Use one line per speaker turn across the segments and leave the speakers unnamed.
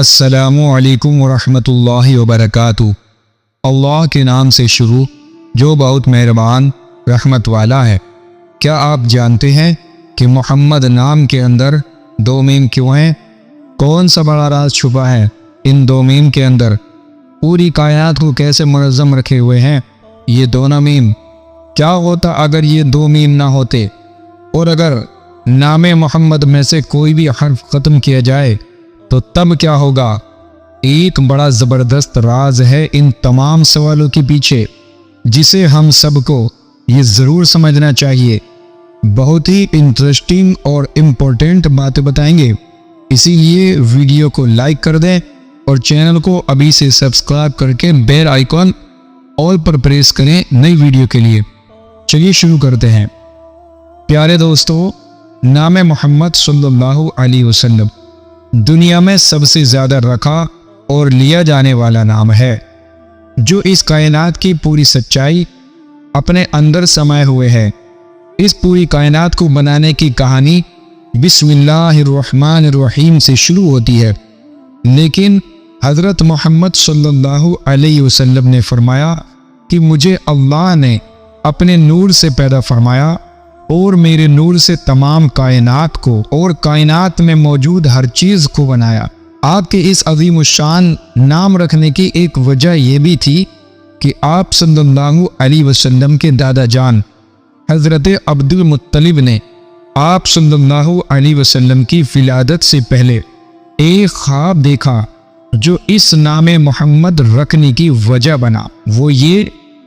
السلام علیکم ورحمۃ اللہ وبرکاتہ۔ اللہ کے نام سے شروع جو بہت مہربان رحمت والا ہے۔ کیا آپ جانتے ہیں کہ محمد نام کے اندر دو میم کیوں ہیں؟ کون سا بڑا راز چھپا ہے ان دو میم کے اندر؟ پوری کائنات کو کیسے منظم رکھے ہوئے ہیں یہ دونوں میم؟ کیا ہوتا اگر یہ دو میم نہ ہوتے، اور اگر نام محمد میں سے کوئی بھی حرف ختم کیا جائے تو تب کیا ہوگا؟ ایک بڑا زبردست راز ہے ان تمام سوالوں کے پیچھے، جسے ہم سب کو یہ ضرور سمجھنا چاہیے۔ بہت ہی انٹرسٹنگ اور امپورٹنٹ باتیں بتائیں گے، اسی لیے ویڈیو کو لائک کر دیں اور چینل کو ابھی سے سبسکرائب کر کے بیل آئیکن آل پر پریس کریں نئی ویڈیو کے لیے۔ چلیے شروع کرتے ہیں۔ پیارے دوستو، نام محمد صلی اللہ علیہ وسلم دنیا میں سب سے زیادہ رکھا اور لیا جانے والا نام ہے، جو اس کائنات کی پوری سچائی اپنے اندر سمائے ہوئے ہے۔ اس پوری کائنات کو بنانے کی کہانی بسم اللہ الرحمن الرحیم سے شروع ہوتی ہے، لیکن حضرت محمد صلی اللہ علیہ وسلم نے فرمایا کہ مجھے اللہ نے اپنے نور سے پیدا فرمایا اور میرے نور سے تمام کائنات کو اور کائنات میں موجود ہر چیز کو بنایا۔ آپ کے اس عظیم الشان نام رکھنے کی ایک وجہ یہ بھی تھی کہ آپ صلی اللہ علیہ وسلم کے دادا جان حضرت عبد المطلب نے آپ صلی اللہ علیہ وسلم کی ولادت سے پہلے ایک خواب دیکھا جو اس نام محمد رکھنے کی وجہ بنا۔ وہ یہ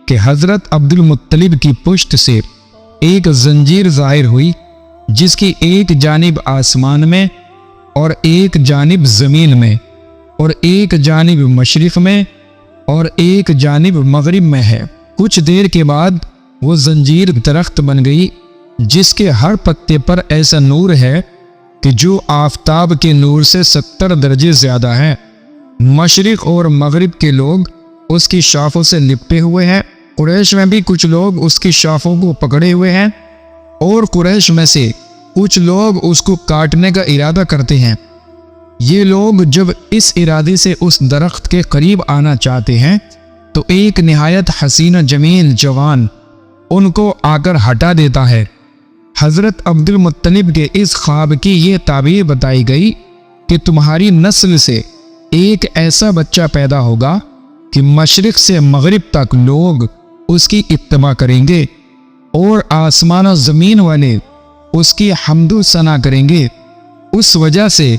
کہ حضرت عبد المطلب کی پشت سے ایک زنجیر ظاہر ہوئی، جس کی ایک جانب آسمان میں اور ایک جانب زمین میں اور ایک جانب مشرق میں اور ایک جانب مغرب میں ہے۔ کچھ دیر کے بعد وہ زنجیر درخت بن گئی، جس کے ہر پتے پر ایسا نور ہے کہ جو آفتاب کے نور سے 70 درجے زیادہ ہے۔ مشرق اور مغرب کے لوگ اس کی شاخوں سے لپٹے ہوئے ہیں۔ قریش میں بھی کچھ لوگ اس کی شاخوں کو پکڑے ہوئے ہیں، اور قریش میں سے کچھ لوگ اس کو کاٹنے کا ارادہ کرتے ہیں۔ یہ لوگ جب اس ارادے سے اس درخت کے قریب آنا چاہتے ہیں تو ایک نہایت حسین جمیل جوان ان کو آ کر ہٹا دیتا ہے۔ حضرت عبد المطلب کے اس خواب کی یہ تعبیر بتائی گئی کہ تمہاری نسل سے ایک ایسا بچہ پیدا ہوگا کہ مشرق سے مغرب تک لوگ اس کی اتباع کریں گے، اور آسمان و زمین والے اس کی حمد و ثنا کریں گے۔ اس وجہ سے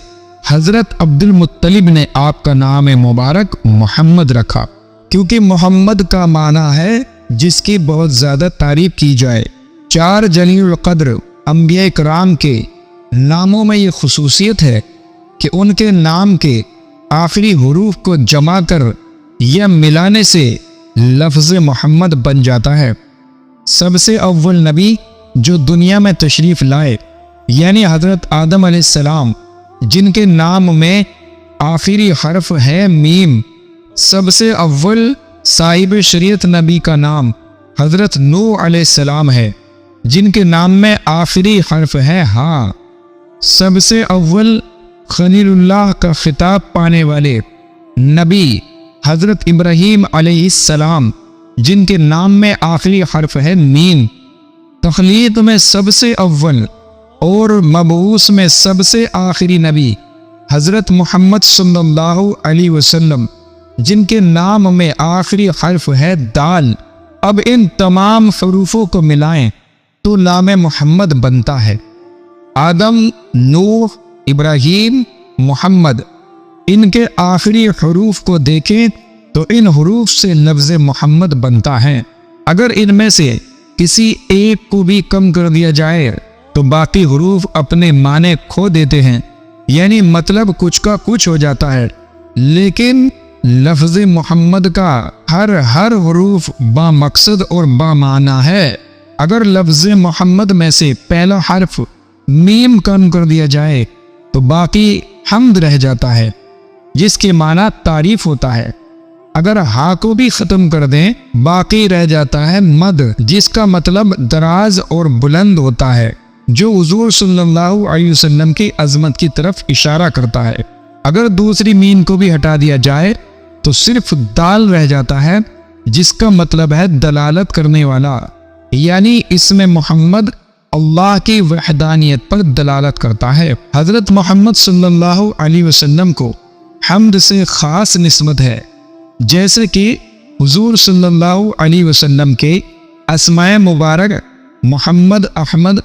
حضرت عبد المطلب نے آپ کا نام مبارک محمد رکھا، کیونکہ محمد کا معنی ہے جس کی بہت زیادہ تعریف کی جائے۔ 4 جلیل القدر انبیاء کرام کے ناموں میں یہ خصوصیت ہے کہ ان کے نام کے آخری حروف کو جمع کر یا ملانے سے لفظ محمد بن جاتا ہے۔ سب سے اول نبی جو دنیا میں تشریف لائے، یعنی حضرت آدم علیہ السلام، جن کے نام میں آخری حرف ہے میم۔ سب سے اول صاحب شریعت نبی کا نام حضرت نوح علیہ السلام ہے، جن کے نام میں آخری حرف ہے ہاں۔ سب سے اول خلیل اللہ کا خطاب پانے والے نبی حضرت ابراہیم علیہ السلام، جن کے نام میں آخری حرف ہے میم۔ تخلیق میں سب سے اول اور مبعوث میں سب سے آخری نبی حضرت محمد صلی اللہ علیہ وسلم، جن کے نام میں آخری حرف ہے دال۔ اب ان تمام حروفوں کو ملائیں تو نام محمد بنتا ہے۔ آدم، نوح، ابراہیم، محمد، ان کے آخری حروف کو دیکھیں تو ان حروف سے لفظ محمد بنتا ہے۔ اگر ان میں سے کسی ایک کو بھی کم کر دیا جائے تو باقی حروف اپنے معنی کھو دیتے ہیں، یعنی مطلب کچھ کا کچھ ہو جاتا ہے۔ لیکن لفظ محمد کا ہر حروف با مقصد اور با معنی ہے۔ اگر لفظ محمد میں سے پہلا حرف میم کم کر دیا جائے تو باقی حمد رہ جاتا ہے، جس کے معنی تعریف ہوتا ہے۔ اگر ہا کو بھی ختم کر دیں باقی رہ جاتا ہے مد، جس کا مطلب دراز اور بلند ہوتا ہے، جو حضور صلی اللہ علیہ وسلم کی عظمت کی طرف اشارہ کرتا ہے۔ اگر دوسری میم کو بھی ہٹا دیا جائے تو صرف دال رہ جاتا ہے، جس کا مطلب ہے دلالت کرنے والا، یعنی اس میں محمد اللہ کی وحدانیت پر دلالت کرتا ہے۔ حضرت محمد صلی اللہ علیہ وسلم کو حمد سے خاص نسبت ہے، جیسے کہ حضور صلی اللہ علیہ وسلم کے اسماء مبارک محمد، احمد،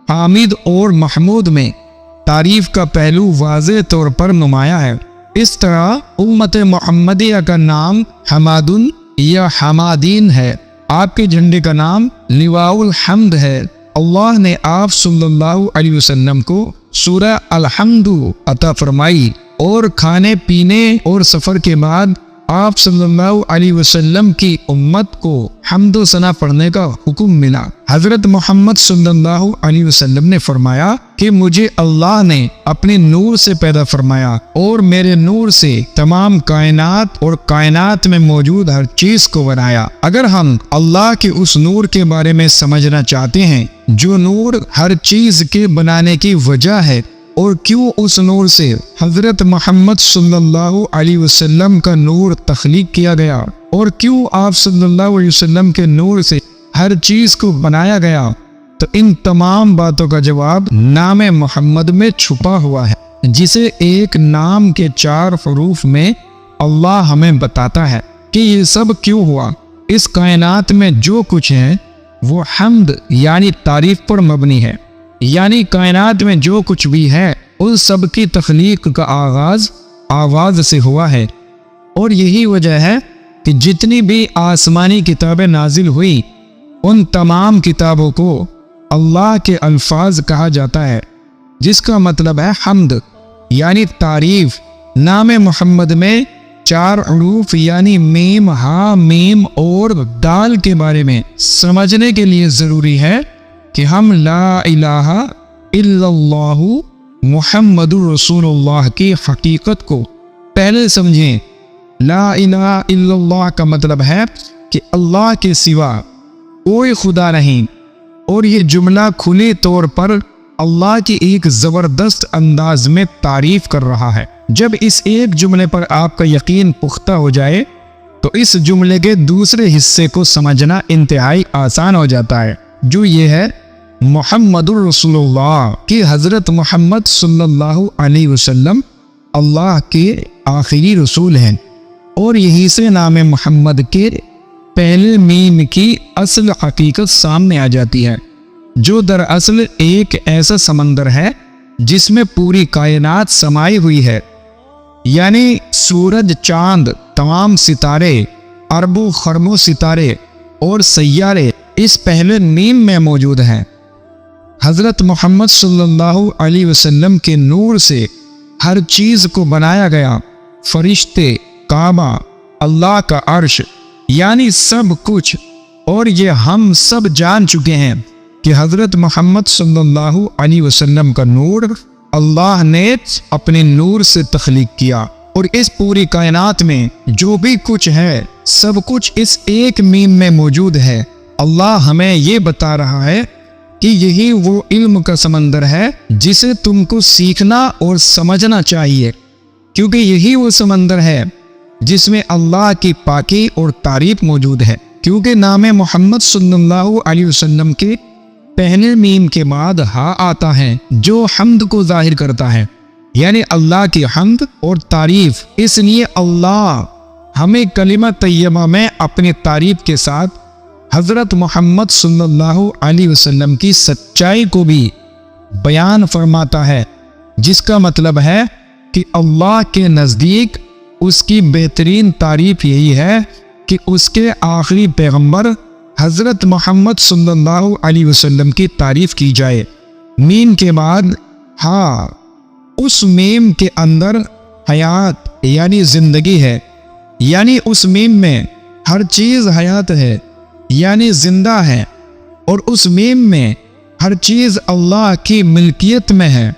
حامد اور محمود میں تعریف کا پہلو واضح طور پر نمایاں ہے۔ اس طرح امت محمدیہ کا نام حمادن یا حمادین ہے، آپ کے جھنڈے کا نام لواء الحمد ہے۔ اللہ نے آپ صلی اللہ علیہ وسلم کو سورہ الحمد عطا فرمائی اور کھانے پینے اور سفر کے بعد آپ صلی اللہ علیہ وسلم کی امت کو حمد و ثنا پڑھنے کا حکم ملا۔ حضرت محمد صلی اللہ علیہ وسلم نے فرمایا کہ مجھے اللہ نے اپنے نور سے پیدا فرمایا اور میرے نور سے تمام کائنات اور کائنات میں موجود ہر چیز کو بنایا۔ اگر ہم اللہ کے اس نور کے بارے میں سمجھنا چاہتے ہیں جو نور ہر چیز کے بنانے کی وجہ ہے، اور کیوں اس نور سے حضرت محمد صلی اللہ علیہ وسلم کا نور تخلیق کیا گیا، اور کیوں آپ صلی اللہ علیہ وسلم کے نور سے ہر چیز کو بنایا گیا، تو ان تمام باتوں کا جواب نام محمد میں چھپا ہوا ہے، جسے ایک نام کے 4 حروف میں اللہ ہمیں بتاتا ہے کہ یہ سب کیوں ہوا۔ اس کائنات میں جو کچھ ہے وہ حمد یعنی تعریف پر مبنی ہے، یعنی کائنات میں جو کچھ بھی ہے ان سب کی تخلیق کا آغاز سے ہوا ہے، اور یہی وجہ ہے کہ جتنی بھی آسمانی کتابیں نازل ہوئی ان تمام کتابوں کو اللہ کے الفاظ کہا جاتا ہے، جس کا مطلب ہے حمد یعنی تعریف۔ نام محمد میں 4 حروف یعنی میم، ہا، میم اور دال کے بارے میں سمجھنے کے لیے ضروری ہے کہ ہم لا الہ الا اللہ محمد رسول اللہ کی حقیقت کو پہلے سمجھیں۔ لا الہ الا اللہ کا مطلب ہے کہ اللہ کے سوا کوئی خدا نہیں، اور یہ جملہ کھلے طور پر اللہ کی ایک زبردست انداز میں تعریف کر رہا ہے۔ جب اس ایک جملے پر آپ کا یقین پختہ ہو جائے تو اس جملے کے دوسرے حصے کو سمجھنا انتہائی آسان ہو جاتا ہے، جو یہ ہے محمد الرسول اللہ کہ حضرت محمد صلی اللہ علیہ وسلم اللہ کے آخری رسول ہیں، اور یہی سے نام محمد کے پہلے میم کی اصل حقیقت سامنے آ جاتی ہے، جو دراصل ایک ایسا سمندر ہے جس میں پوری کائنات سمائی ہوئی ہے، یعنی سورج، چاند، تمام ستارے، اربوں خربوں ستارے اور سیارے اس پہلے میم میں موجود ہیں۔ حضرت محمد صلی اللہ علیہ وسلم کے نور سے ہر چیز کو بنایا گیا، فرشتے، کعبہ، اللہ کا عرش، یعنی سب کچھ، اور یہ ہم سب جان چکے ہیں کہ حضرت محمد صلی اللہ علیہ وسلم کا نور اللہ نے اپنے نور سے تخلیق کیا، اور اس پوری کائنات میں جو بھی کچھ ہے سب کچھ اس ایک میم میں موجود ہے۔ اللہ ہمیں یہ بتا رہا ہے کہ یہی وہ علم کا سمندر ہے جسے تم کو سیکھنا اور سمجھنا چاہیے، کیونکہ یہی وہ سمندر ہے جس میں اللہ کی پاکی اور تعریف موجود ہے۔ کیونکہ نام محمد صلی اللہ علیہ وسلم کے پہلے میم کے بعد ہا آتا ہے جو حمد کو ظاہر کرتا ہے، یعنی اللہ کی حمد اور تعریف۔ اس لیے اللہ ہمیں کلمہ طیبہ میں اپنی تعریف کے ساتھ حضرت محمد صلی اللہ علیہ وسلم کی سچائی کو بھی بیان فرماتا ہے، جس کا مطلب ہے کہ اللہ کے نزدیک اس کی بہترین تعریف یہی ہے کہ اس کے آخری پیغمبر حضرت محمد صلی اللہ علیہ وسلم کی تعریف کی جائے۔ میم کے بعد ہاں، اس میم کے اندر حیات یعنی زندگی ہے، یعنی اس میم میں ہر چیز حیات ہے یعنی زندہ ہے، اور اس میم میں ہر چیز اللہ کی ملکیت میں ہے۔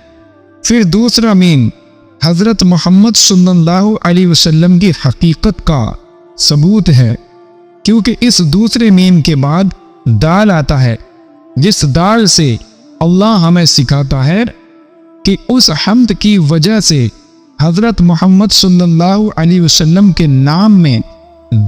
پھر دوسرا میم حضرت محمد صلی اللہ علیہ وسلم کی حقیقت کا ثبوت ہے، کیونکہ اس دوسرے میم کے بعد دال آتا ہے، جس دال سے اللہ ہمیں سکھاتا ہے کہ اس حمد کی وجہ سے حضرت محمد صلی اللہ علیہ وسلم کے نام میں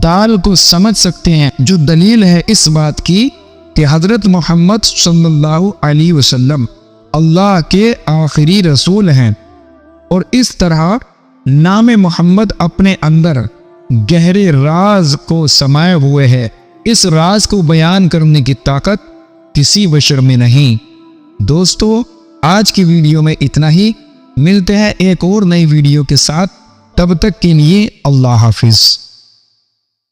دال کو سمجھ سکتے ہیں، جو دلیل ہے اس بات کی کہ حضرت محمد صلی اللہ علیہ وسلم اللہ کے آخری رسول ہیں، اور اس طرح نام محمد اپنے اندر گہرے راز کو سمائے ہوئے ہے۔ اس راز کو بیان کرنے کی طاقت کسی بشر میں نہیں۔ دوستو، آج کی ویڈیو میں اتنا ہی، ملتے ہیں ایک اور نئی ویڈیو کے ساتھ، تب تک کے لیے اللہ حافظ۔